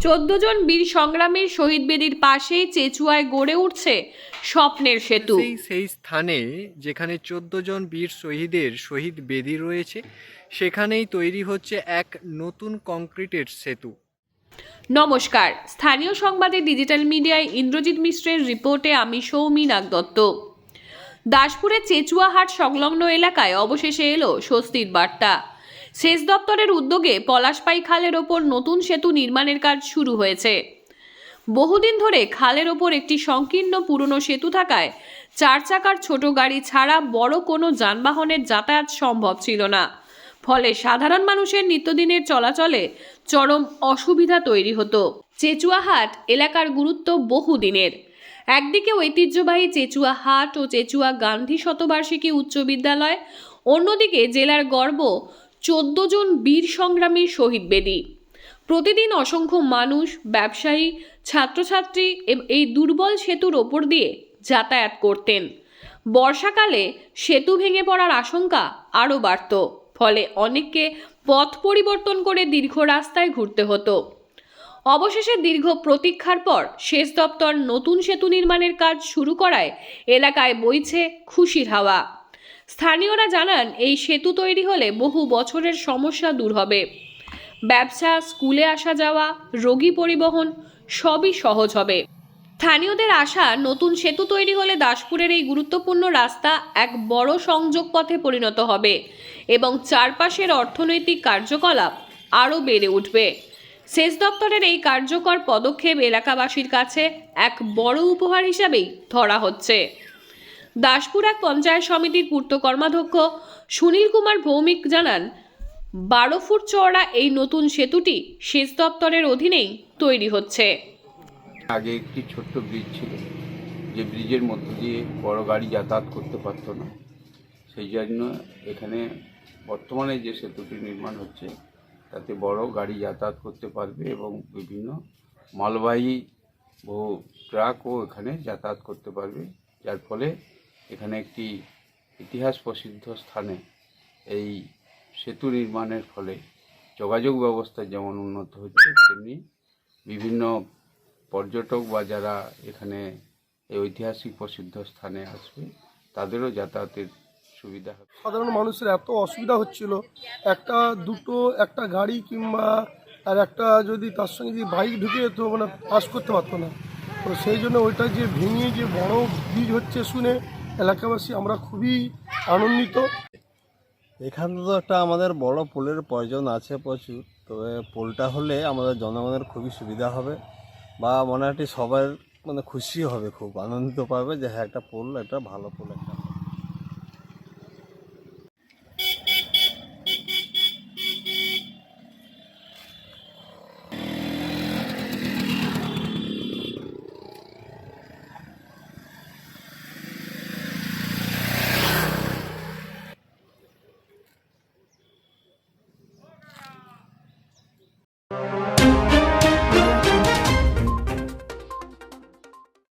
14 জন বীর সংগ্রামীর শহীদ বেদির পাশেই চেচুয়ায় গড়ে উঠছে স্বপ্নের সেতু। সেই স্থানে যেখানে 14 জন বীর শহীদের শহীদ বেদি রয়েছে, সেখানেই তৈরি হচ্ছে এক নতুন কংক্রিটের সেতু। নমস্কার, স্থানীয় সংবাদে ডিজিটাল মিডিয়ায় ইন্দ্রজিৎ মিশ্রের রিপোর্টে আমি সৌমি নাগদত্ত। দাসপুরের চেচুয়াহাট সংলগ্ন এলাকায় অবশেষে এলো স্বস্তির বার্তা। সেচ দপ্তরের উদ্যোগে পলাশপাই খালের ওপর নতুন সেতু নির্মাণের কাজ শুরু হয়েছে। বহুদিন ধরে খালের ওপর একটি সংকীর্ণ পুরনো সেতু থাকায় 4 চাকার ছোট গাড়ি ছাড়া বড় কোনো যানবাহনের যাতায়াত সম্ভব ছিল না। ফলে সাধারণ মানুষের নিত্যদিনের চলাচলে চরম অসুবিধা তৈরি হতো। চেচুয়াহাট এলাকার গুরুত্ব বহুদিনের। একদিকে ঐতিহ্যবাহী চেচুয়া হাট ও চেচুয়া গান্ধী শতবার্ষিকী উচ্চ বিদ্যালয়, অন্যদিকে জেলার গর্ব 14 জন বীর সংগ্রামীর শহীদ বেদি। প্রতিদিন অসংখ্য মানুষ, ব্যবসায়ী, ছাত্রছাত্রী এই দুর্বল সেতুর ওপর দিয়ে যাতায়াত করতেন। বর্ষাকালে সেতু ভেঙে পড়ার আশঙ্কা আরও বাড়ত, ফলে অনেককে পথ পরিবর্তন করে দীর্ঘ রাস্তায় ঘুরতে হতো। অবশেষে দীর্ঘ প্রতীক্ষার পর সেচ দপ্তর নতুন সেতু নির্মাণের কাজ শুরু করায় এলাকায় বইছে খুশির হাওয়া। স্থানীয়রা জানান, এই সেতু তৈরি হলে বহু বছরের সমস্যা দূর হবে। ব্যবসা, স্কুলে আসা যাওয়া, রোগী পরিবহন সবই সহজ হবে। স্থানীয়দের আশা, নতুন সেতু তৈরি হলে দাসপুরের এই গুরুত্বপূর্ণ রাস্তা এক বড় সংযোগ পথে পরিণত হবে এবং চারপাশের অর্থনৈতিক কার্যকলাপ আরও বেড়ে উঠবে। সেচ দপ্তরের এই কার্যকর পদক্ষেপ এলাকাবাসীর কাছে এক বড় উপহার হিসাবেই ধরা হচ্ছে। দাসপুর এক পঞ্চায়েত সমিতির পূর্ত কর্মাধ্যক্ষ সুনীল কুমার ভৌমিক জানান, 12 ফুট চওড়া এই নতুন সেতুটি সেচ দপ্তরের অধীনেই তৈরি হচ্ছে। আগে একটি ছোট্ট ব্রিজ ছিল, যে ব্রিজের মধ্য দিয়ে বড় গাড়ি যাতায়াত করতে পারত না। সেই জন্য এখানে বর্তমানে যে সেতুটি নির্মাণ হচ্ছে তাতে বড় গাড়ি যাতায়াত করতে পারবে এবং বিভিন্ন মালবাহী বহু ট্রাকও এখানে যাতায়াত করতে পারবে, যার ফলে এখানে একটি ইতিহাস প্রসিদ্ধ স্থানে এই সেতু নির্মাণের ফলে যোগাযোগ ব্যবস্থা যেমন উন্নত হচ্ছে, তেমনি বিভিন্ন পর্যটক বা যারা এখানে এই ঐতিহাসিক প্রসিদ্ধ স্থানে আসবে তাদেরও যাতায়াতের সুবিধা হবে। সাধারণ মানুষের এত অসুবিধা হচ্ছিল, একটা গাড়ি কিংবা আর একটা যদি তার সঙ্গে যদি বাইক ঢুকে যেত, মানে পাস করতে পারতো না। তো সেই জন্য ওইটা যে ভেঙে যে বড় ব্রিজ হচ্ছে শুনে এলাকাবাসী আমরা খুবই আনন্দিত। এখানে তো একটা আমাদের বড় পোলের প্রয়োজন আছে প্রচুর, তবে পোলটা হলে আমাদের জনগণের খুবই সুবিধা হবে বা মনে হয় সবার খুশি হবে, খুব আনন্দিত পাবে যে হ্যাঁ একটা পোল, একটা ভালো পোল একটা।